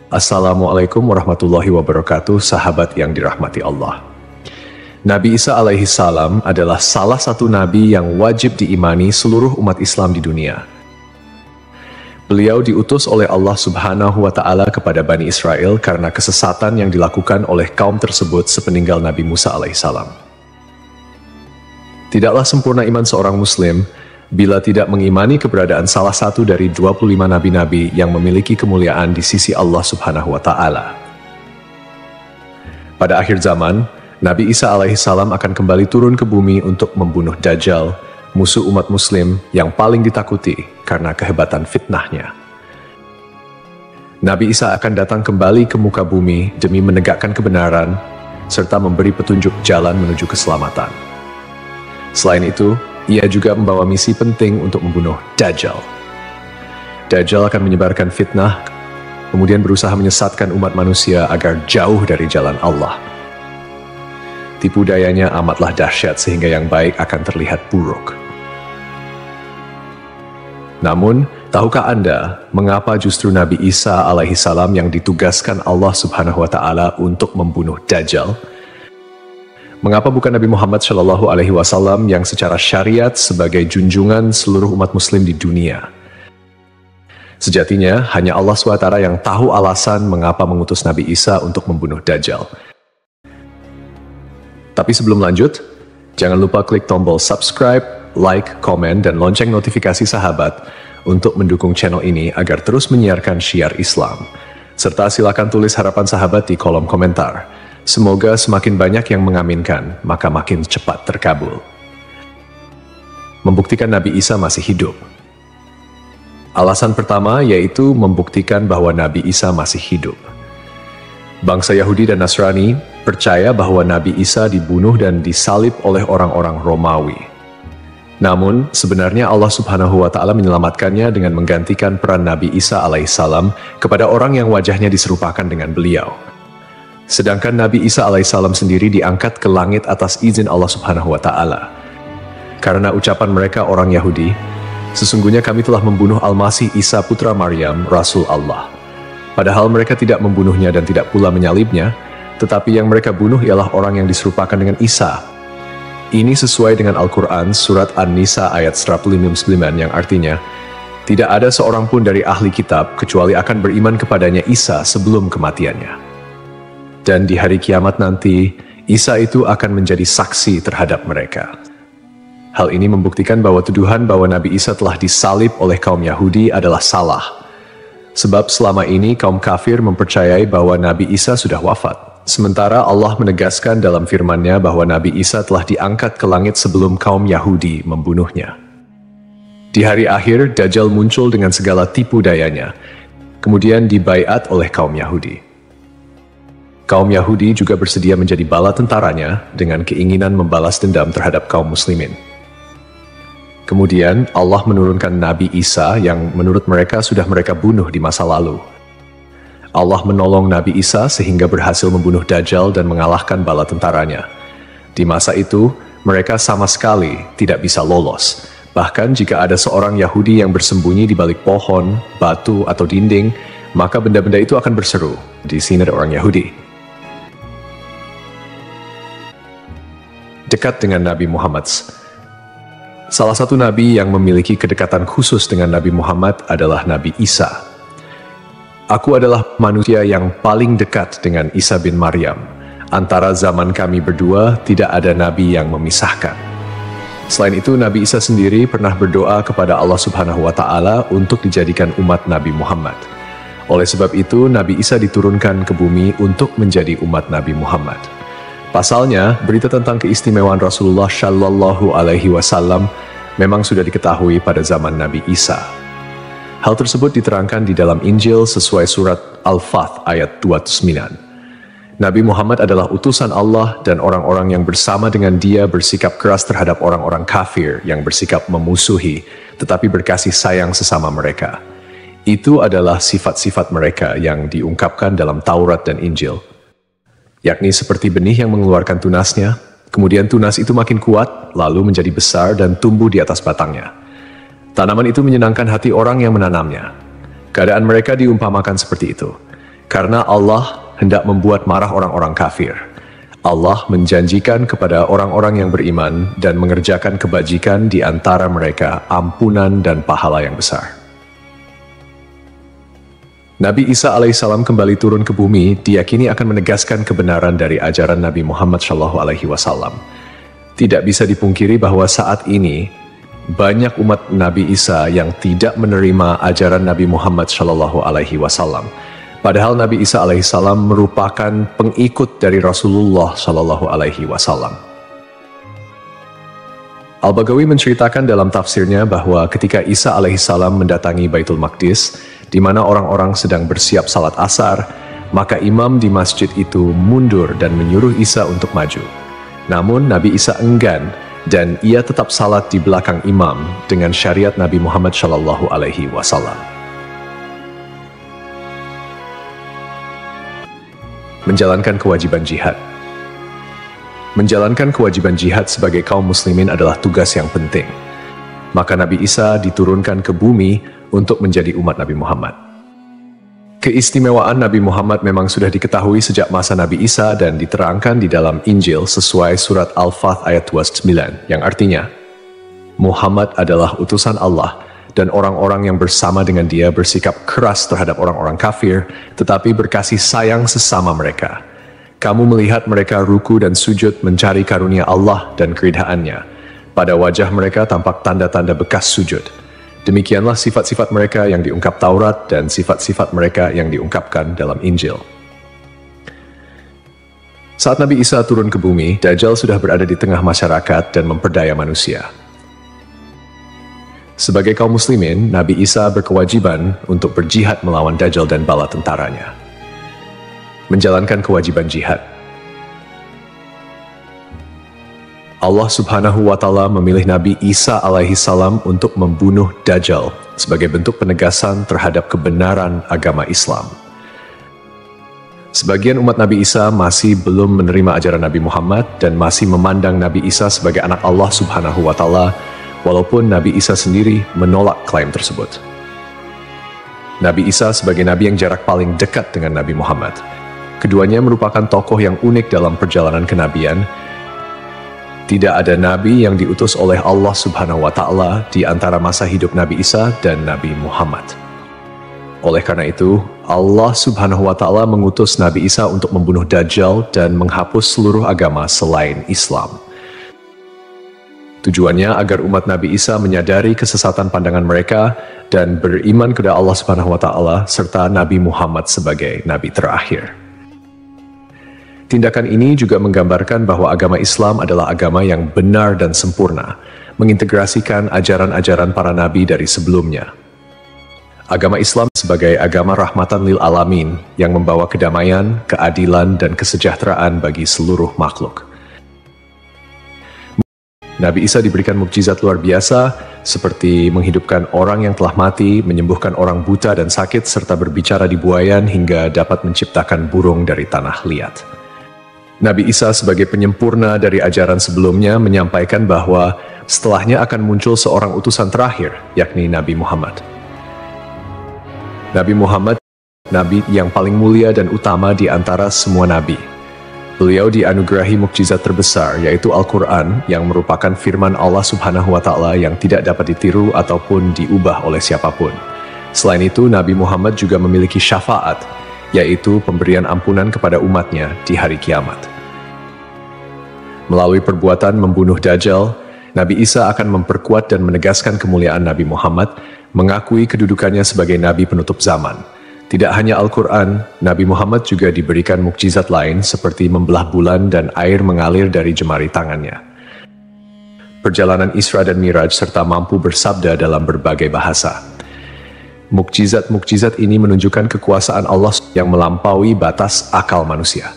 Assalamualaikum warahmatullahi wabarakatuh, sahabat yang dirahmati Allah. Nabi Isa alaihi salam adalah salah satu nabi yang wajib diimani seluruh umat Islam di dunia. Beliau diutus oleh Allah Subhanahu wa Ta'ala kepada Bani Israel karena kesesatan yang dilakukan oleh kaum tersebut sepeninggal Nabi Musa alaihi salam. Tidaklah sempurna iman seorang Muslim bila tidak mengimani keberadaan salah satu dari 25 nabi-nabi yang memiliki kemuliaan di sisi Allah Subhanahu wa Ta'ala. Pada akhir zaman, Nabi Isa alaihi salam akan kembali turun ke bumi untuk membunuh Dajjal, musuh umat Muslim yang paling ditakuti karena kehebatan fitnahnya. Nabi Isa akan datang kembali ke muka bumi demi menegakkan kebenaran serta memberi petunjuk jalan menuju keselamatan. Selain itu, ia juga membawa misi penting untuk membunuh Dajjal. Dajjal akan menyebarkan fitnah, kemudian berusaha menyesatkan umat manusia agar jauh dari jalan Allah. Tipu dayanya amatlah dahsyat sehingga yang baik akan terlihat buruk. Namun, tahukah Anda mengapa justru Nabi Isa alaihi salam yang ditugaskan Allah Subhanahu wa Ta'ala untuk membunuh Dajjal? Mengapa bukan Nabi Muhammad Shallallahu Alaihi Wasallam yang secara syariat sebagai junjungan seluruh umat Muslim di dunia? Sejatinya, hanya Allah SWT yang tahu alasan mengapa mengutus Nabi Isa untuk membunuh Dajjal. Tapi sebelum lanjut, jangan lupa klik tombol subscribe, like, komen, dan lonceng notifikasi sahabat untuk mendukung channel ini agar terus menyiarkan syiar Islam. Serta silakan tulis harapan sahabat di kolom komentar. Semoga semakin banyak yang mengaminkan, maka makin cepat terkabul. Membuktikan Nabi Isa masih hidup. Alasan pertama yaitu membuktikan bahwa Nabi Isa masih hidup. Bangsa Yahudi dan Nasrani percaya bahwa Nabi Isa dibunuh dan disalib oleh orang-orang Romawi. Namun, sebenarnya Allah Subhanahu wa Ta'ala menyelamatkannya dengan menggantikan peran Nabi Isa alaihissalam kepada orang yang wajahnya diserupakan dengan beliau. Sedangkan Nabi Isa alaihissalam sendiri diangkat ke langit atas izin Allah Subhanahu wa Ta'ala. Karena ucapan mereka orang Yahudi, sesungguhnya kami telah membunuh Al-Masih Isa putra Maryam, Rasul Allah. Padahal mereka tidak membunuhnya dan tidak pula menyalibnya, tetapi yang mereka bunuh ialah orang yang diserupakan dengan Isa. Ini sesuai dengan Al-Quran surat An-Nisa ayat 159 yang artinya, tidak ada seorang pun dari ahli kitab kecuali akan beriman kepadanya Isa sebelum kematiannya. Dan di hari kiamat nanti, Isa itu akan menjadi saksi terhadap mereka. Hal ini membuktikan bahwa tuduhan bahwa Nabi Isa telah disalib oleh kaum Yahudi adalah salah. Sebab selama ini kaum kafir mempercayai bahwa Nabi Isa sudah wafat. Sementara Allah menegaskan dalam firman-Nya bahwa Nabi Isa telah diangkat ke langit sebelum kaum Yahudi membunuhnya. Di hari akhir, Dajjal muncul dengan segala tipu dayanya, kemudian dibaiat oleh kaum Yahudi. Kaum Yahudi juga bersedia menjadi bala tentaranya dengan keinginan membalas dendam terhadap kaum muslimin. Kemudian Allah menurunkan Nabi Isa yang menurut mereka sudah mereka bunuh di masa lalu. Allah menolong Nabi Isa sehingga berhasil membunuh Dajjal dan mengalahkan bala tentaranya. Di masa itu, mereka sama sekali tidak bisa lolos. Bahkan jika ada seorang Yahudi yang bersembunyi di balik pohon, batu, atau dinding, maka benda-benda itu akan berseru, "Di sini ada orang Yahudi." Dekat dengan Nabi Muhammad. Salah satu nabi yang memiliki kedekatan khusus dengan Nabi Muhammad adalah Nabi Isa. Aku adalah manusia yang paling dekat dengan Isa bin Maryam. Antara zaman kami berdua tidak ada nabi yang memisahkan. Selain itu, Nabi Isa sendiri pernah berdoa kepada Allah Subhanahu wa Ta'ala untuk dijadikan umat Nabi Muhammad. Oleh sebab itu, Nabi Isa diturunkan ke bumi untuk menjadi umat Nabi Muhammad. Pasalnya, berita tentang keistimewaan Rasulullah Shallallahu Alaihi Wasallam memang sudah diketahui pada zaman Nabi Isa. Hal tersebut diterangkan di dalam Injil sesuai surat Al-Fath ayat 29. Nabi Muhammad adalah utusan Allah dan orang-orang yang bersama dengan dia bersikap keras terhadap orang-orang kafir yang bersikap memusuhi, tetapi berkasih sayang sesama mereka. Itu adalah sifat-sifat mereka yang diungkapkan dalam Taurat dan Injil. Yakni seperti benih yang mengeluarkan tunasnya, kemudian tunas itu makin kuat, lalu menjadi besar dan tumbuh di atas batangnya. Tanaman itu menyenangkan hati orang yang menanamnya. Keadaan mereka diumpamakan seperti itu. Karena Allah hendak membuat marah orang-orang kafir. Allah menjanjikan kepada orang-orang yang beriman dan mengerjakan kebajikan di antara mereka ampunan dan pahala yang besar. Nabi Isa alaihissalam kembali turun ke bumi diyakini akan menegaskan kebenaran dari ajaran Nabi Muhammad SAW. Tidak bisa dipungkiri bahwa saat ini banyak umat Nabi Isa yang tidak menerima ajaran Nabi Muhammad SAW. Padahal Nabi Isa alaihissalam merupakan pengikut dari Rasulullah SAW. Al-Baghawi menceritakan dalam tafsirnya bahwa ketika Isa alaihissalam mendatangi Baitul Maqdis, di mana orang-orang sedang bersiap salat asar, maka imam di masjid itu mundur dan menyuruh Isa untuk maju. Namun Nabi Isa enggan dan ia tetap salat di belakang imam dengan syariat Nabi Muhammad SAW. Menjalankan kewajiban jihad. Menjalankan kewajiban jihad sebagai kaum muslimin adalah tugas yang penting. Maka Nabi Isa diturunkan ke bumi untuk menjadi umat Nabi Muhammad. Keistimewaan Nabi Muhammad memang sudah diketahui sejak masa Nabi Isa dan diterangkan di dalam Injil sesuai surat Al-Fath ayat 29, yang artinya, Muhammad adalah utusan Allah dan orang-orang yang bersama dengan dia bersikap keras terhadap orang-orang kafir, tetapi berkasih sayang sesama mereka. Kamu melihat mereka ruku dan sujud mencari karunia Allah dan keridhaannya. Pada wajah mereka tampak tanda-tanda bekas sujud. Demikianlah sifat-sifat mereka yang diungkap Taurat dan sifat-sifat mereka yang diungkapkan dalam Injil. Saat Nabi Isa turun ke bumi, Dajjal sudah berada di tengah masyarakat dan memperdaya manusia. Sebagai kaum muslimin, Nabi Isa berkewajiban untuk berjihad melawan Dajjal dan bala tentaranya. Menjalankan kewajiban jihad. Allah Subhanahu wa Ta'ala memilih Nabi Isa alaihissalam untuk membunuh Dajjal sebagai bentuk penegasan terhadap kebenaran agama Islam. Sebagian umat Nabi Isa masih belum menerima ajaran Nabi Muhammad dan masih memandang Nabi Isa sebagai anak Allah Subhanahu wa Ta'ala, walaupun Nabi Isa sendiri menolak klaim tersebut. Nabi Isa sebagai nabi yang jarak paling dekat dengan Nabi Muhammad. Keduanya merupakan tokoh yang unik dalam perjalanan kenabian. Tidak ada nabi yang diutus oleh Allah Subhanahu wa Ta'ala di antara masa hidup Nabi Isa dan Nabi Muhammad. Oleh karena itu, Allah Subhanahu wa Ta'ala mengutus Nabi Isa untuk membunuh Dajjal dan menghapus seluruh agama selain Islam. Tujuannya agar umat Nabi Isa menyadari kesesatan pandangan mereka dan beriman kepada Allah Subhanahu wa Ta'ala serta Nabi Muhammad sebagai nabi terakhir. Tindakan ini juga menggambarkan bahwa agama Islam adalah agama yang benar dan sempurna, mengintegrasikan ajaran-ajaran para nabi dari sebelumnya. Agama Islam sebagai agama rahmatan lil alamin yang membawa kedamaian, keadilan, dan kesejahteraan bagi seluruh makhluk. Nabi Isa diberikan mukjizat luar biasa seperti menghidupkan orang yang telah mati, menyembuhkan orang buta dan sakit, serta berbicara di buayan hingga dapat menciptakan burung dari tanah liat. Nabi Isa sebagai penyempurna dari ajaran sebelumnya menyampaikan bahwa setelahnya akan muncul seorang utusan terakhir, yakni Nabi Muhammad. Nabi Muhammad, nabi yang paling mulia dan utama di antara semua nabi. Beliau dianugerahi mukjizat terbesar, yaitu Al-Quran, yang merupakan firman Allah Subhanahu wa Ta'ala yang tidak dapat ditiru ataupun diubah oleh siapapun. Selain itu, Nabi Muhammad juga memiliki syafaat, yaitu pemberian ampunan kepada umatnya di hari kiamat. Melalui perbuatan membunuh Dajjal, Nabi Isa akan memperkuat dan menegaskan kemuliaan Nabi Muhammad, mengakui kedudukannya sebagai nabi penutup zaman. Tidak hanya Al-Quran, Nabi Muhammad juga diberikan mukjizat lain seperti membelah bulan dan air mengalir dari jemari tangannya. Perjalanan Isra dan Miraj serta mampu bersabda dalam berbagai bahasa. Mukjizat-mukjizat ini menunjukkan kekuasaan Allah yang melampaui batas akal manusia.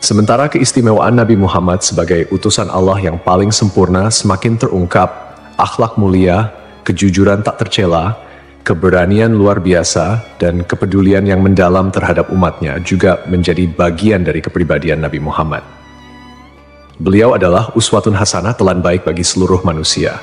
Sementara keistimewaan Nabi Muhammad sebagai utusan Allah yang paling sempurna semakin terungkap, akhlak mulia, kejujuran tak tercela, keberanian luar biasa, dan kepedulian yang mendalam terhadap umatnya juga menjadi bagian dari kepribadian Nabi Muhammad. Beliau adalah uswatun hasanah, telan baik bagi seluruh manusia.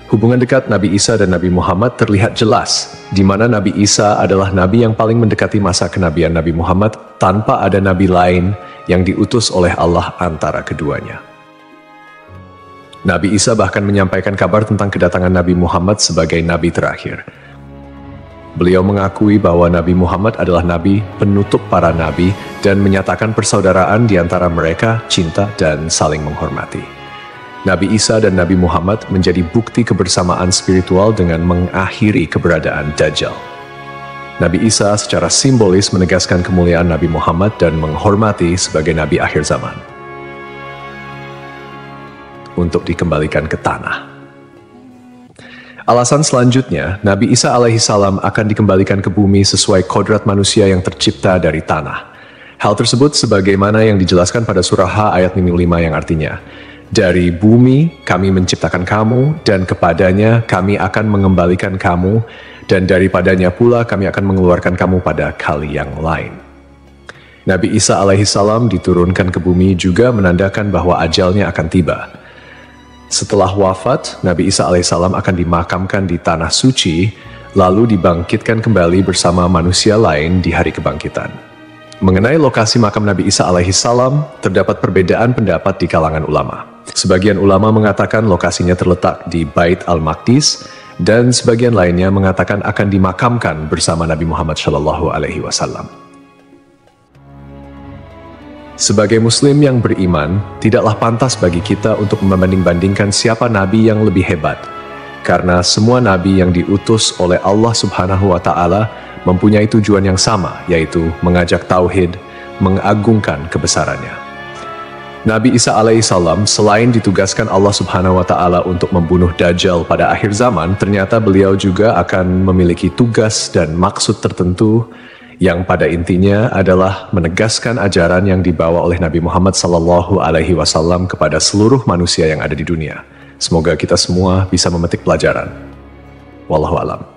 Hubungan dekat Nabi Isa dan Nabi Muhammad terlihat jelas, di mana Nabi Isa adalah nabi yang paling mendekati masa kenabian Nabi Muhammad tanpa ada nabi lain yang diutus oleh Allah antara keduanya. Nabi Isa bahkan menyampaikan kabar tentang kedatangan Nabi Muhammad sebagai nabi terakhir. Beliau mengakui bahwa Nabi Muhammad adalah nabi penutup para nabi dan menyatakan persaudaraan di antara mereka, cinta dan saling menghormati. Nabi Isa dan Nabi Muhammad menjadi bukti kebersamaan spiritual dengan mengakhiri keberadaan Dajjal. Nabi Isa secara simbolis menegaskan kemuliaan Nabi Muhammad dan menghormati sebagai nabi akhir zaman. Untuk dikembalikan ke tanah. Alasan selanjutnya, Nabi Isa alaihissalam akan dikembalikan ke bumi sesuai kodrat manusia yang tercipta dari tanah. Hal tersebut sebagaimana yang dijelaskan pada surah H ayat 5 yang artinya, dari bumi kami menciptakan kamu, dan kepadanya kami akan mengembalikan kamu, dan daripadanya pula kami akan mengeluarkan kamu pada kali yang lain. Nabi Isa alaihissalam diturunkan ke bumi juga menandakan bahwa ajalnya akan tiba. Setelah wafat, Nabi Isa alaihissalam akan dimakamkan di tanah suci, lalu dibangkitkan kembali bersama manusia lain di hari kebangkitan. Mengenai lokasi makam Nabi Isa alaihissalam, terdapat perbedaan pendapat di kalangan ulama. Sebagian ulama mengatakan lokasinya terletak di Bait al-Maqdis, dan sebagian lainnya mengatakan akan dimakamkan bersama Nabi Muhammad SAW. Sebagai muslim yang beriman, tidaklah pantas bagi kita untuk membanding-bandingkan siapa nabi yang lebih hebat, karena semua nabi yang diutus oleh Allah Subhanahu wa Ta'ala mempunyai tujuan yang sama, yaitu mengajak tauhid, mengagungkan kebesarannya. Nabi Isa alaihissalam selain ditugaskan Allah Subhanahu wa Ta'ala untuk membunuh Dajjal pada akhir zaman, ternyata beliau juga akan memiliki tugas dan maksud tertentu yang pada intinya adalah menegaskan ajaran yang dibawa oleh Nabi Muhammad SAW kepada seluruh manusia yang ada di dunia. Semoga kita semua bisa memetik pelajaran. Wallahu a'lam.